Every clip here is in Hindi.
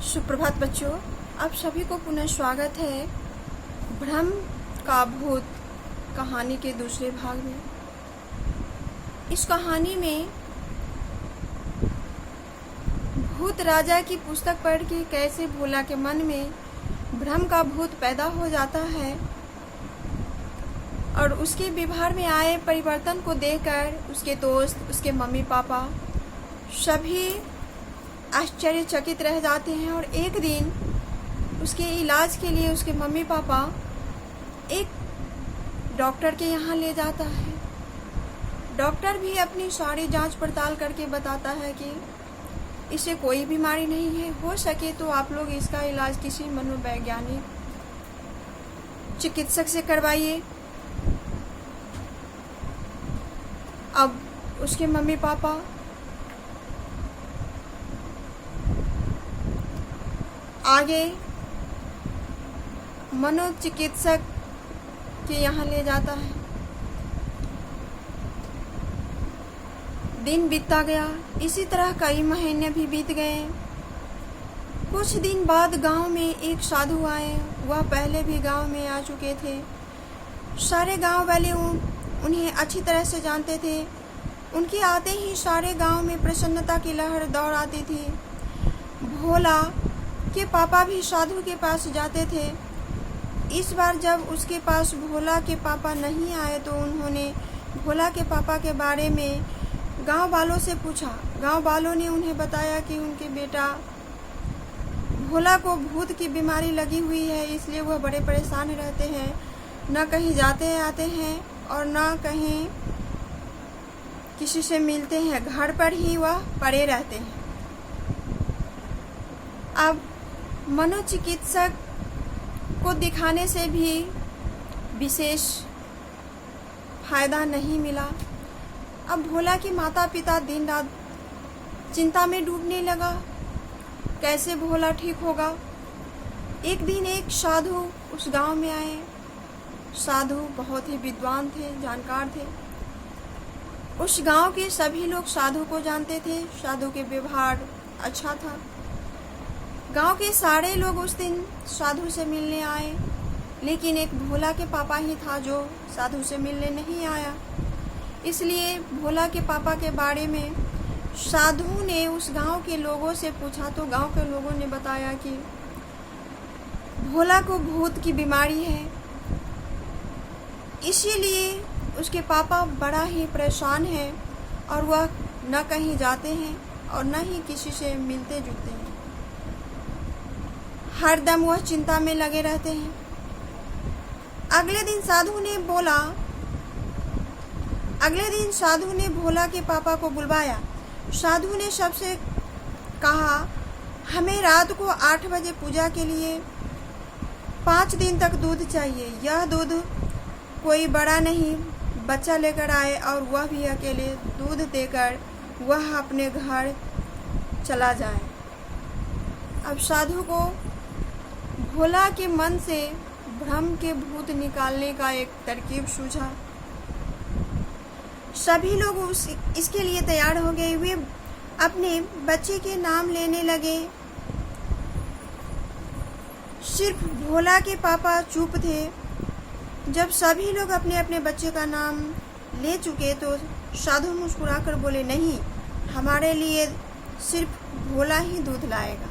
सुप्रभात बच्चों, आप सभी को पुनः स्वागत है भ्रम का भूत कहानी के दूसरे भाग में। इस कहानी में भूत राजा की पुस्तक पढ़ के कैसे भोला के मन में भ्रम का भूत पैदा हो जाता है और उसके व्यवहार में आए परिवर्तन को देखकर उसके दोस्त, उसके मम्मी पापा सभी आश्चर्यचकित रह जाते हैं। और एक दिन उसके इलाज के लिए उसके मम्मी पापा एक डॉक्टर के यहाँ ले जाता है। डॉक्टर भी अपनी सारी जांच पड़ताल करके बताता है कि इसे कोई बीमारी नहीं है, हो सके तो आप लोग इसका इलाज किसी मनोवैज्ञानिक चिकित्सक से करवाइए। अब उसके मम्मी पापा आगे मनोचिकित्सक के यहाँ ले जाता है। दिन बीतता गया, इसी तरह कई महीने भी बीत गए। कुछ दिन बाद गांव में एक साधु आए। वह पहले भी गांव में आ चुके थे। सारे गांव वाले उन्हें अच्छी तरह से जानते थे। उनके आते ही सारे गांव में प्रसन्नता की लहर दौड़ आती थी। भोला के पापा भी साधु के पास जाते थे। इस बार जब उसके पास भोला के पापा नहीं आए तो उन्होंने भोला के पापा के बारे में गांव वालों से पूछा। गांव वालों ने उन्हें बताया कि उनके बेटा भोला को भूत की बीमारी लगी हुई है, इसलिए वह बड़े परेशान रहते हैं, न कहीं जाते आते हैं और न कहीं किसी से मिलते हैं, घर पर ही वह पड़े रहते हैं। अब मनोचिकित्सक को दिखाने से भी विशेष फायदा नहीं मिला। अब भोला के माता पिता दिन रात चिंता में डूबने लगा, कैसे भोला ठीक होगा। एक दिन एक साधु उस गांव में आए। साधु बहुत ही विद्वान थे, जानकार थे। उस गांव के सभी लोग साधु को जानते थे। साधु के व्यवहार अच्छा था। गांव के सारे लोग उस दिन साधु से मिलने आए, लेकिन एक भोला के पापा ही था जो साधु से मिलने नहीं आया। इसलिए भोला के पापा के बारे में साधु ने उस गांव के लोगों से पूछा तो गांव के लोगों ने बताया कि भोला को भूत की बीमारी है। इसीलिए उसके पापा बड़ा ही परेशान हैं और वह न कहीं जाते हैं और न ही किसी से मिलते जुलते हैं। हर दम वह चिंता में लगे रहते हैं। अगले दिन साधु ने भोला के पापा को बुलवाया। साधु ने सबसे कहा, हमें रात को 8 बजे पूजा के लिए 5 दिन तक दूध चाहिए। यह दूध कोई बड़ा नहीं बच्चा लेकर आए और वह भी अकेले दूध देकर वह अपने घर चला जाए। अब साधु को भोला के मन से भ्रम के भूत निकालने का एक तरकीब सूझा। सभी लोग इसके लिए तैयार हो गए। वे अपने बच्चे के नाम लेने लगे। सिर्फ भोला के पापा चुप थे। जब सभी लोग अपने अपने बच्चे का नाम ले चुके तो साधु मुस्कुराकर बोले, नहीं, हमारे लिए सिर्फ भोला ही दूध लाएगा।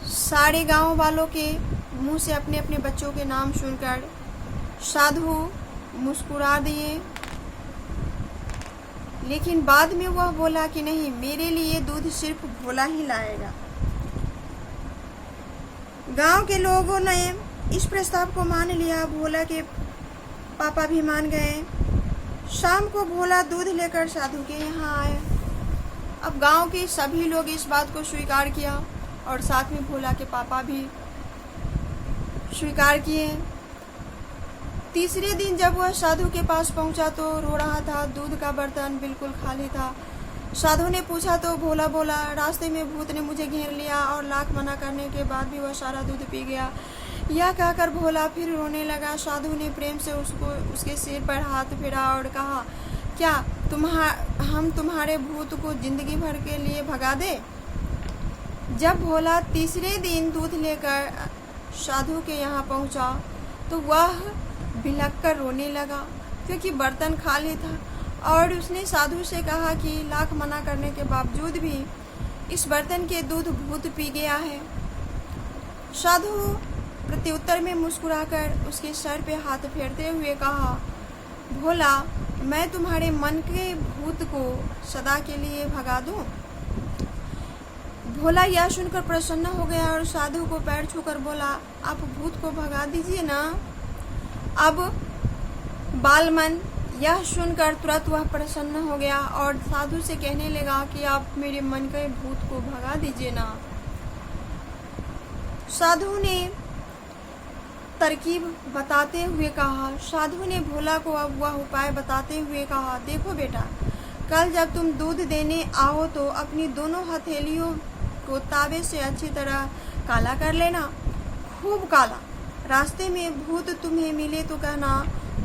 सारे गांव वालों के मुंह से अपने अपने बच्चों के नाम सुनकर साधु मुस्कुरा दिए, लेकिन बाद में वह बोला कि नहीं, मेरे लिए दूध सिर्फ भोला ही लाएगा। गांव के लोगों ने इस प्रस्ताव को मान लिया। भोला के पापा भी मान गए। शाम को भोला दूध लेकर साधु के यहाँ आया। अब गांव के सभी लोग इस बात को स्वीकार किया और साथ में भोला के पापा भी स्वीकार किए। तीसरे दिन जब वह साधु के पास पहुंचा तो रो रहा था। दूध का बर्तन बिल्कुल खाली था। साधु ने पूछा तो भोला बोला, रास्ते में भूत ने मुझे घेर लिया और लाख मना करने के बाद भी वह सारा दूध पी गया। यह कहकर भोला फिर रोने लगा। साधु ने प्रेम से उसके सिर पर हाथ फेरा और कहा, क्या हम तुम्हारे भूत को जिंदगी भर के लिए भगा दे? जब भोला तीसरे दिन दूध लेकर साधु के यहाँ पहुँचा तो वह बिलख कर रोने लगा, क्योंकि बर्तन खाली था। और उसने साधु से कहा कि लाख मना करने के बावजूद भी इस बर्तन के दूध भूत पी गया है। साधु प्रत्युत्तर में मुस्कुराकर उसके सर पे हाथ फेरते हुए कहा, भोला, मैं तुम्हारे मन के भूत को सदा के लिए भगा दूं? भोला यह सुनकर प्रसन्न हो गया और साधु को पैर छूकर बोला, आप भूत को भगा दीजिए ना। अब बालमन यह सुनकर तुरंत वह प्रसन्न हो गया और साधु से कहने लगा कि आप मेरे मन के भूत को भगा दीजिए ना। साधु ने तरकीब बताते हुए कहा, साधु ने भोला को अब वह उपाय बताते हुए कहा, देखो बेटा, कल जब तुम दूध देने आओ तो अपनी दोनों हथेलियों को तावे से अच्छी तरह काला कर लेना, खूब काला। रास्ते में भूत तुम्हें मिले तो कहना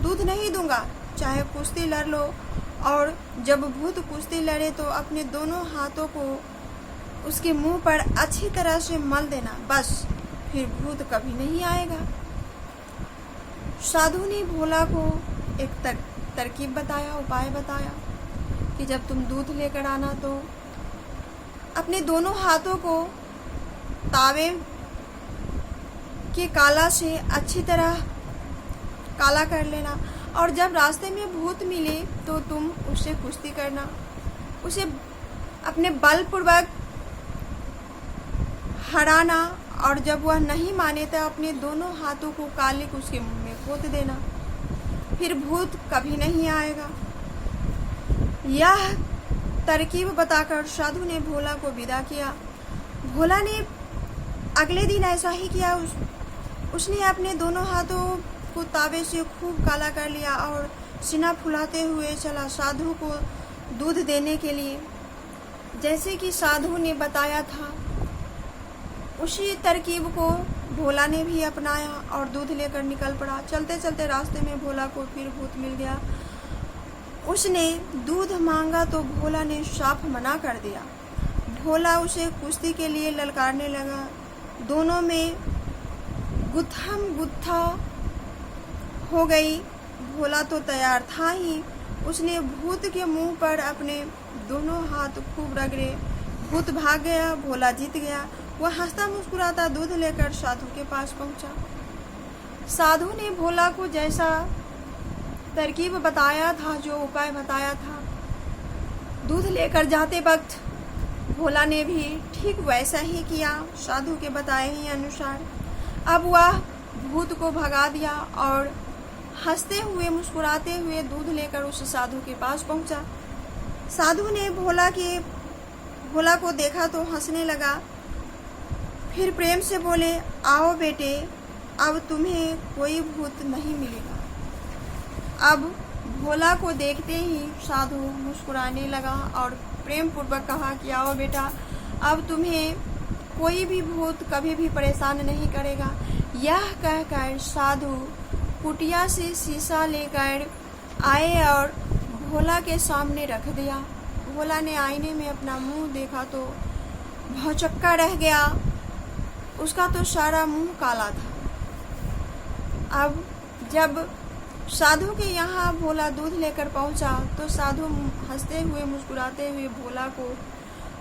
दूध नहीं दूंगा, चाहे कुश्ती लड़ लो। और जब भूत कुश्ती लड़े तो अपने दोनों हाथों को उसके मुंह पर अच्छी तरह से मल देना, बस फिर भूत कभी नहीं आएगा। साधु ने भोला को एक तरकीब बताया, उपाय बताया कि जब तुम दूध लेकर आना तो अपने दोनों हाथों को तावे के काला से अच्छी तरह काला कर लेना, और जब रास्ते में भूत मिले तो तुम उससे कुश्ती करना, उसे अपने बलपूर्वक हराना, और जब वह नहीं माने तो अपने दोनों हाथों को काले उसके मुंह में पोत देना, फिर भूत कभी नहीं आएगा। यह तरकीब बताकर साधु ने भोला को विदा किया। भोला ने अगले दिन ऐसा ही किया। उसने अपने दोनों हाथों को तावे से खूब काला कर लिया और सीना फुलाते हुए चला साधु को दूध देने के लिए। जैसे कि साधु ने बताया था उसी तरकीब को भोला ने भी अपनाया और दूध लेकर निकल पड़ा। चलते चलते रास्ते में भोला को फिर भूत मिल गया। उसने दूध मांगा तो भोला ने साफ मना कर दिया। भोला उसे कुश्ती के लिए ललकारने लगा। दोनों में गुत्थम गुत्था हो गई। भोला तो तैयार था ही। उसने भूत के मुंह पर अपने दोनों हाथ खूब रगड़े। भूत भाग गया। भोला जीत गया। वह हंसता मुस्कुराता दूध लेकर साधु के पास पहुंचा। साधु ने भोला को जैसा तरकीब बताया था, जो उपाय बताया था, दूध लेकर जाते वक्त भोला ने भी ठीक वैसा ही किया, साधु के बताए ही अनुसार। अब वह भूत को भगा दिया और हंसते हुए मुस्कुराते हुए दूध लेकर उस साधु के पास पहुंचा। साधु ने भोला को देखा तो हंसने लगा। फिर प्रेम से बोले, आओ बेटे, अब तुम्हें कोई भूत नहीं मिलेगा। अब भोला को देखते ही साधु मुस्कुराने लगा और प्रेम पूर्वक कहा कि आओ बेटा, अब तुम्हें कोई भी भूत कभी भी परेशान नहीं करेगा। यह कहकर साधु कुटिया से शीशा लेकर आए और भोला के सामने रख दिया। भोला ने आईने में अपना मुंह देखा तो भौचक्का रह गया। उसका तो सारा मुंह काला था। अब जब साधु के यहाँ भोला दूध लेकर पहुंचा तो साधु हंसते हुए मुस्कुराते हुए भोला को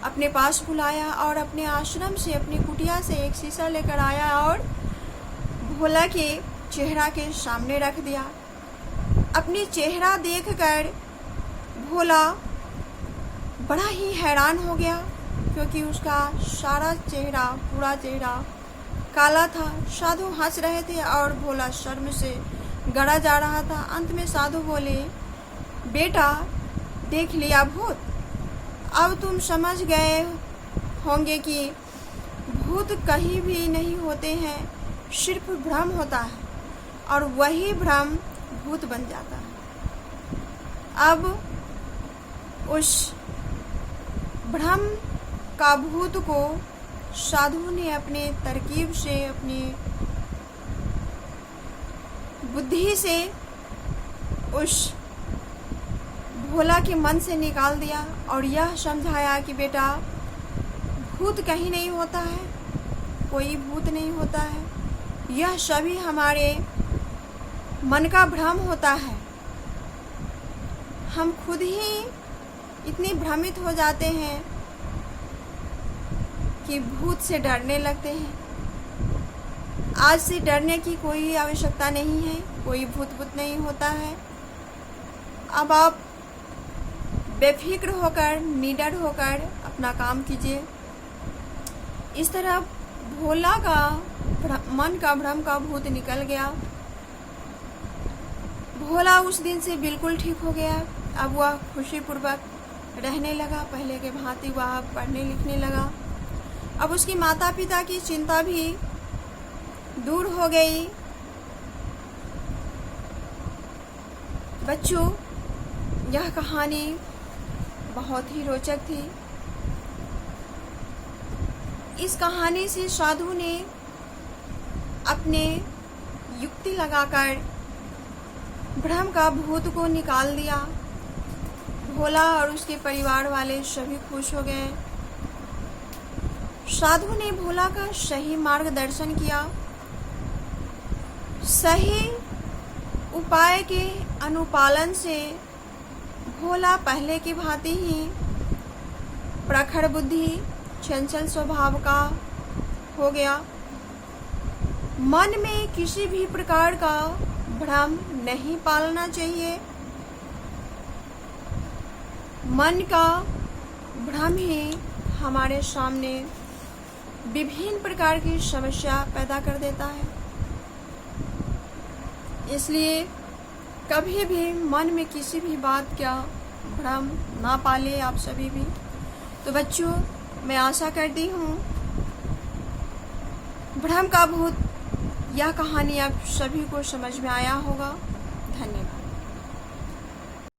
अपने पास बुलाया और अपने आश्रम से, अपनी कुटिया से एक शीशा लेकर आया और भोला के चेहरा के सामने रख दिया। अपनी चेहरा देखकर भोला बड़ा ही हैरान हो गया, क्योंकि उसका सारा चेहरा, पूरा चेहरा काला था। साधु हंस रहे थे और भोला शर्म से गड़ा जा रहा था। अंत में साधु बोले, बेटा, देख लिया भूत। अब तुम समझ गए होंगे कि भूत कहीं भी नहीं होते हैं, सिर्फ भ्रम होता है और वही भ्रम भूत बन जाता है। अब उस भ्रम का भूत को साधु ने अपने तरकीब से, अपनी बुद्धि से उस भोला के मन से निकाल दिया और यह समझाया कि बेटा, भूत कहीं नहीं होता है, कोई भूत नहीं होता है। यह सभी हमारे मन का भ्रम होता है। हम खुद ही इतने भ्रमित हो जाते हैं कि भूत से डरने लगते हैं। आज से डरने की कोई आवश्यकता नहीं है, कोई भूत नहीं होता है। अब आप बेफिक्र होकर, निडर होकर अपना काम कीजिए। इस तरह भोला का मन का भ्रम का भूत निकल गया। भोला उस दिन से बिल्कुल ठीक हो गया। अब वह खुशीपूर्वक रहने लगा, पहले के भांति वह पढ़ने लिखने लगा। अब उसकी माता पिता की चिंता भी दूर हो गई। बच्चों, यह कहानी बहुत ही रोचक थी। इस कहानी से साधु ने अपने युक्ति लगाकर भ्रम का भूत को निकाल दिया। भोला और उसके परिवार वाले सभी खुश हो गए। साधु ने भोला का सही मार्गदर्शन किया। सही उपाय के अनुपालन से भोला पहले की भांति ही प्रखर बुद्धि, चंचल स्वभाव का हो गया। मन में किसी भी प्रकार का भ्रम नहीं पालना चाहिए। मन का भ्रम ही हमारे सामने विभिन्न प्रकार की समस्या पैदा कर देता है। इसलिए कभी भी मन में किसी भी बात का भ्रम ना पाले आप सभी भी। तो बच्चों, मैं आशा करती हूँ भ्रम का भूत यह कहानी आप सभी को समझ में आया होगा।